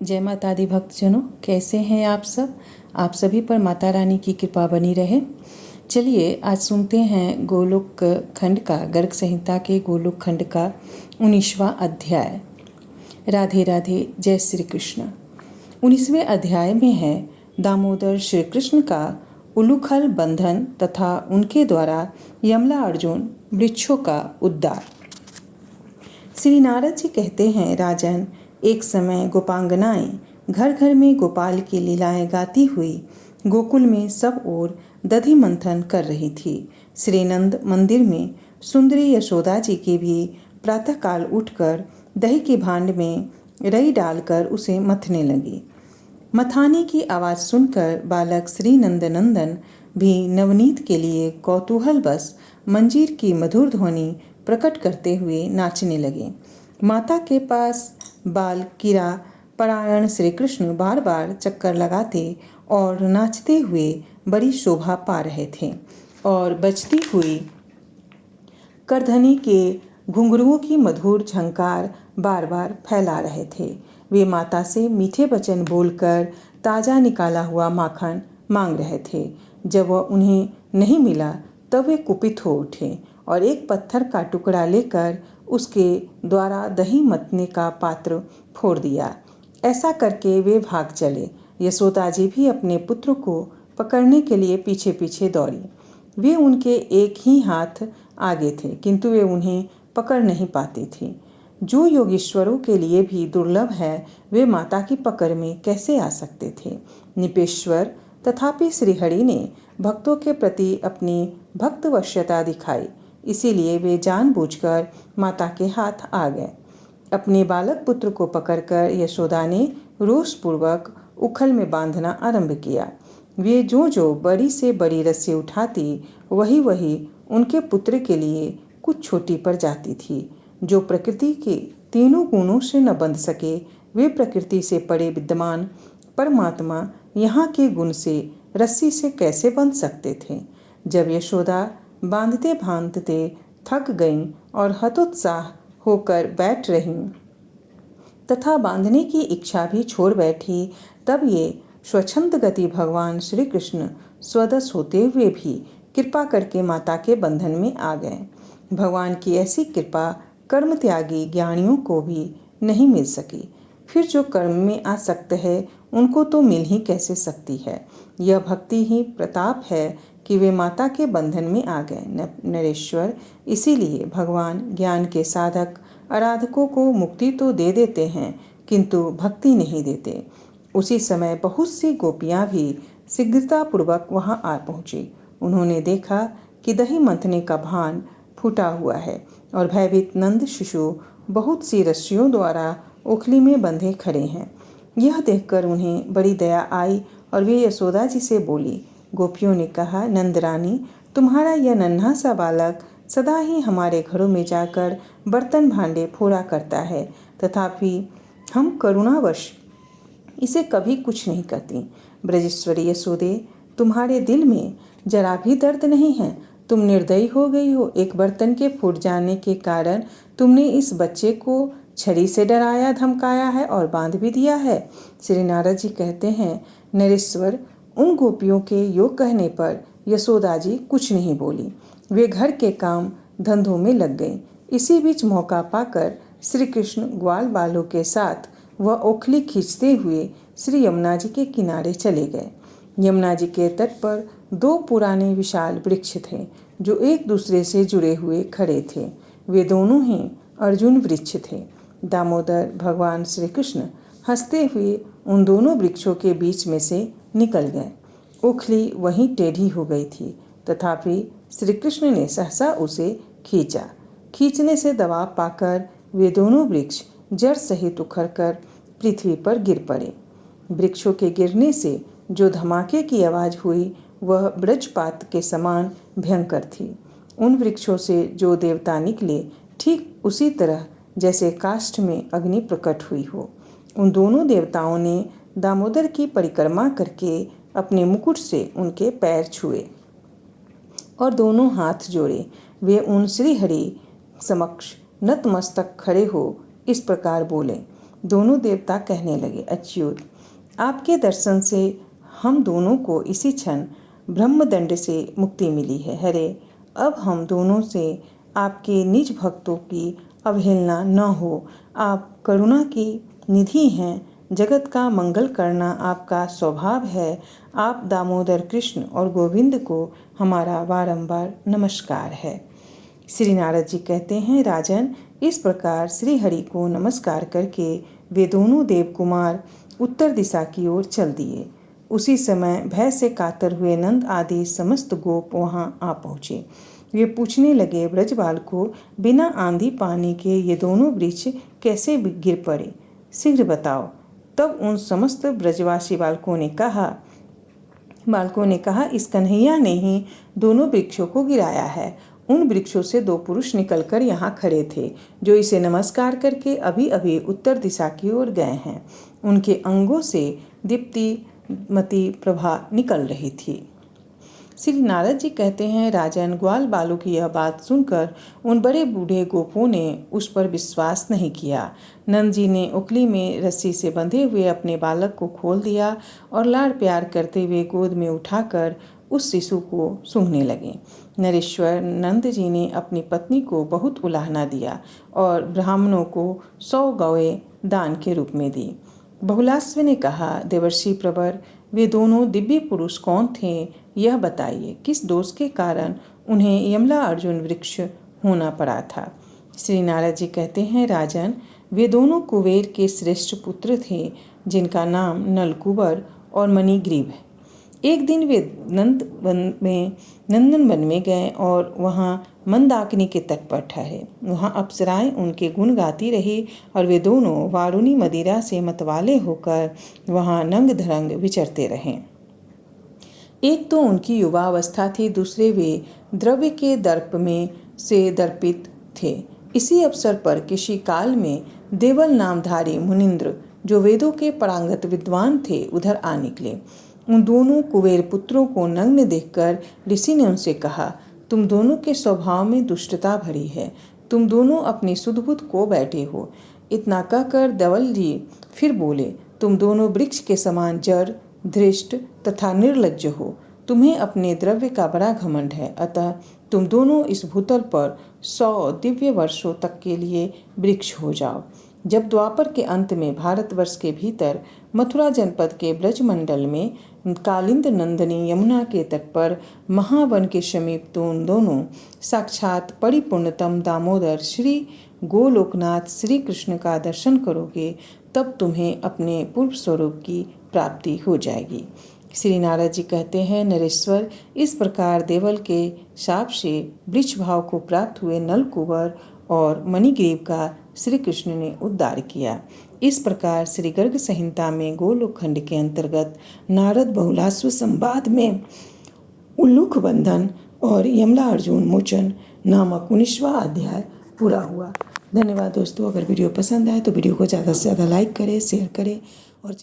जय माता दी भक्तजनों, कैसे हैं आप सब। आप सभी पर माता रानी की कृपा बनी रहे। चलिए आज सुनते हैं गोलोक खंड का, गर्ग संहिता के गोलोक खंड का 19वां अध्याय। राधे राधे, जय श्री कृष्ण। 19वें अध्याय में है दामोदर श्री कृष्ण का उलूखल बंधन तथा उनके द्वारा यमला अर्जुन वृक्षों का उद्धार। श्री नारद जी कहते हैं, राजन, एक समय गोपांगनाएं घर घर में गोपाल की लीलाएं गाती हुई गोकुल में सब ओर दधि मंथन कर रही थी। श्रीनंद मंदिर में सुंदरी यशोदा जी की भी प्रातःकाल उठकर दही के भांड में रई डालकर उसे मथने लगी। मथाने की आवाज़ सुनकर बालक श्री नंदनंदन भी नवनीत के लिए कौतूहल बस मंजीर की मधुर ध्वनि प्रकट करते हुए नाचने लगे। माता के पास बाल कीड़ा परायण श्री कृष्ण बार बार चक्कर लगाते और नाचते हुए बड़ी शोभा पा रहे थे और बजती हुई करधनी के घुंघरुओं की मधुर झंकार बार बार फैला रहे थे। वे माता से मीठे वचन बोलकर ताज़ा निकाला हुआ माखन मांग रहे थे। जब वह उन्हें नहीं मिला तब वे कुपित हो उठे और एक पत्थर का टुकड़ा लेकर उसके द्वारा दही मथने का पात्र फोड़ दिया। ऐसा करके वे भाग चले। यशोदा जी भी अपने पुत्र को पकड़ने के लिए पीछे पीछे दौड़ी। वे उनके एक ही हाथ आगे थे, किंतु वे उन्हें पकड़ नहीं पाती थी। जो योगीश्वरों के लिए भी दुर्लभ है, वे माता की पकड़ में कैसे आ सकते थे। निपेश्वर तथापि श्रीहरि ने भक्तों के प्रति अपनी भक्तवश्यता दिखाई, इसीलिए वे जानबूझकर माता के हाथ आ गए। अपने बालक पुत्र को पकड़कर यशोदा ने रोषपूर्वक उखल में बांधना आरंभ किया। वे जो बड़ी से बड़ी रस्सी उठाती, वही वही उनके पुत्र के लिए कुछ छोटी पड़ जाती थी। जो प्रकृति के तीनों गुणों से न बंध सके, वे प्रकृति से परे विद्यमान परमात्मा यहाँ के गुण से रस्सी से कैसे बंध सकते थे। जब यशोदा बांधते बांधते थक गईं और हतोत्साह होकर बैठ रहीं तथा बांधने की इच्छा भी छोड़ बैठी, तब ये स्वच्छंद गति भगवान श्री कृष्ण स्वदस होते हुए भी कृपा करके माता के बंधन में आ गए। भगवान की ऐसी कृपा कर्म त्यागी ज्ञानियों को भी नहीं मिल सकी। फिर जो कर्म में आसक्त है, उनको तो मिल ही कैसे सकती है। यह भक्ति ही प्रताप है कि वे माता के बंधन में आ गए। नरेश्वर, इसीलिए भगवान ज्ञान के साधक आराधकों को मुक्ति तो दे देते हैं, किंतु भक्ति नहीं देते। उसी समय बहुत सी गोपियां भी शीघ्रतापूर्वक वहां आ पहुंची। उन्होंने देखा कि दही मंथने का भांड फूटा हुआ है और भयभीत नंद शिशु बहुत सी रस्सियों द्वारा ओखली में बंधे खड़े हैं। यह देखकर उन्हें बड़ी दया आई और वे यशोदा जी से बोली। गोपियों ने कहा, नंदरानी, तुम्हारा यह नन्हा सा बालक सदा ही हमारे घरों में जाकर बर्तन भांडे फोड़ा करता है, तथापि हम करुणावश इसे कभी कुछ नहीं करती। ब्रजेश्वरी यशोदे, तुम्हारे दिल में जरा भी दर्द नहीं है। तुम निर्दयी हो गई हो। एक बर्तन के फूट जाने के कारण तुमने इस बच्चे को छड़ी से डराया धमकाया है और बांध भी दिया है। श्री नारद जी कहते हैं, नरेश्वर, उन गोपियों के योग कहने पर यशोदा जी कुछ नहीं बोली। वे घर के काम धंधों में लग गईं। इसी बीच मौका पाकर श्री कृष्ण ग्वाल बालों के साथ वह ओखली खींचते हुए श्री यमुना जी के किनारे चले गए। यमुना जी के तट पर दो पुराने विशाल वृक्ष थे, जो एक दूसरे से जुड़े हुए खड़े थे। वे दोनों ही अर्जुन वृक्ष थे। दामोदर भगवान श्री कृष्ण हंसते हुए उन दोनों वृक्षों के बीच में से निकल गए। ओखली वहीं टेढ़ी हो गई थी, तथापि श्री कृष्ण ने सहसा उसे खींचा। खींचने से दबाव पाकर वे दोनों वृक्ष जड़ सहित उखड़कर पृथ्वी पर गिर पड़े। वृक्षों के गिरने से जो धमाके की आवाज़ हुई, वह वज्रपात के समान भयंकर थी। उन वृक्षों से जो देवता निकले, ठीक उसी तरह जैसे काष्ठ में अग्नि प्रकट हुई हो। उन दोनों देवताओं ने दामोदर की परिक्रमा करके अपने मुकुट से उनके पैर छुए और दोनों हाथ जोड़े। वे उन श्री हरि समक्ष नतमस्तक खड़े हो इस प्रकार बोले, दोनों देवता कहने लगे, अच्युत, आपके दर्शन से हम दोनों को इसी क्षण ब्रह्मदंड से मुक्ति मिली है। हरे, अब हम दोनों से आपके निज भक्तों की अवहेलना न हो। आप करुणा की निधि हैं, जगत का मंगल करना आपका स्वभाव है। आप दामोदर कृष्ण और गोविंद को हमारा बारंबार नमस्कार है। श्री नारद जी कहते हैं, राजन, इस प्रकार श्री हरि को नमस्कार करके वे दोनों देवकुमार उत्तर दिशा की ओर चल दिए। उसी समय भय से कातर हुए नंद आदि समस्त गोप वहां आ पहुँचे। वे पूछने लगे, ब्रजबाल को बिना आंधी पानी के ये दोनों वृक्ष कैसे गिर पड़े, शीघ्र बताओ। तब उन समस्त ब्रजवासी बालकों ने कहा, इस कन्हैया ने ही दोनों वृक्षों को गिराया है। उन वृक्षों से दो पुरुष निकलकर यहाँ खड़े थे, जो इसे नमस्कार करके अभी अभी उत्तर दिशा की ओर गए हैं। उनके अंगों से दीप्तिमती प्रभा निकल रही थी। श्री नारद जी कहते हैं, राजन, ग्वाल बालू की यह बात सुनकर उन बड़े बूढ़े गोपों ने उस पर विश्वास नहीं किया। नंद जी ने उखली में रस्सी से बंधे हुए अपने बालक को खोल दिया और लाड प्यार करते हुए गोद में उठाकर उस शिशु को सूंघने लगे। नरेश्वर नंद जी ने अपनी पत्नी को बहुत उलाहना दिया और ब्राह्मणों को 100 गौएं दान के रूप में दी। बहुलास्व ने कहा, देवर्षि प्रवर, वे दोनों दिव्य पुरुष कौन थे, यह बताइए। किस दोष के कारण उन्हें यमला अर्जुन वृक्ष होना पड़ा था। श्री नारद जी कहते हैं, राजन, वे दोनों कुबेर के श्रेष्ठ पुत्र थे, जिनका नाम नलकुबर और मणिग्रीव है। एक दिन वे नंदन वन में गए और वहाँ मंदाकिनी के तट पर ठहरे। वहाँ अप्सराएं उनके गुण गाती रही और वे दोनों वारुणी मदिरा से मतवाले होकर वहाँ नंग धरंग विचरते रहे। एक तो उनकी युवा अवस्था थी, दूसरे वे द्रव्य के दर्प में से दर्पित थे। इसी अवसर पर किसी काल में देवल नामधारी मुनिंद्र, जो वेदों के पारंगत विद्वान थे, उधर आ निकले। उन दोनों कुबेर पुत्रों को नग्न देखकर ऋषि ने उनसे कहा, तुम दोनों के स्वभाव में दुष्टता भरी है, तुम दोनों अपनी सुध-बुध को बैठे हो। इतना कहकर देवल जी फिर बोले, तुम दोनों वृक्ष के समान जड़, धृष्ट तथा निर्लज्ज हो। तुम्हें अपने द्रव्य का बड़ा घमंड है, अतः तुम दोनों इस भूतल पर 100 दिव्य वर्षों तक के लिए वृक्ष हो जाओ। जब द्वापर के अंत में भारतवर्ष के भीतर मथुरा जनपद के ब्रजमंडल में कालिंद नंदनी यमुना के तट पर महावन के समीप तुम दोनों साक्षात परिपूर्णतम दामोदर श्री गोलोकनाथ श्री कृष्ण का दर्शन करोगे, तब तुम्हें अपने पूर्व स्वरूप की प्राप्ति हो जाएगी। श्री नारद जी कहते हैं, नरेश्वर, इस प्रकार देवल के शाप से वृक्ष भाव को प्राप्त हुए नलकुबर और मणिग्रीव का श्री कृष्ण ने उद्धार किया। इस प्रकार श्री गर्ग संहिता में गोलोक खंड के अंतर्गत नारद बहुलास्व संवाद में उल्लूक बंधन और यमला अर्जुन मोचन नामक 19वां अध्याय पूरा हुआ। धन्यवाद दोस्तों। अगर वीडियो पसंद आए तो वीडियो को ज़्यादा से ज़्यादा लाइक करें, शेयर करें और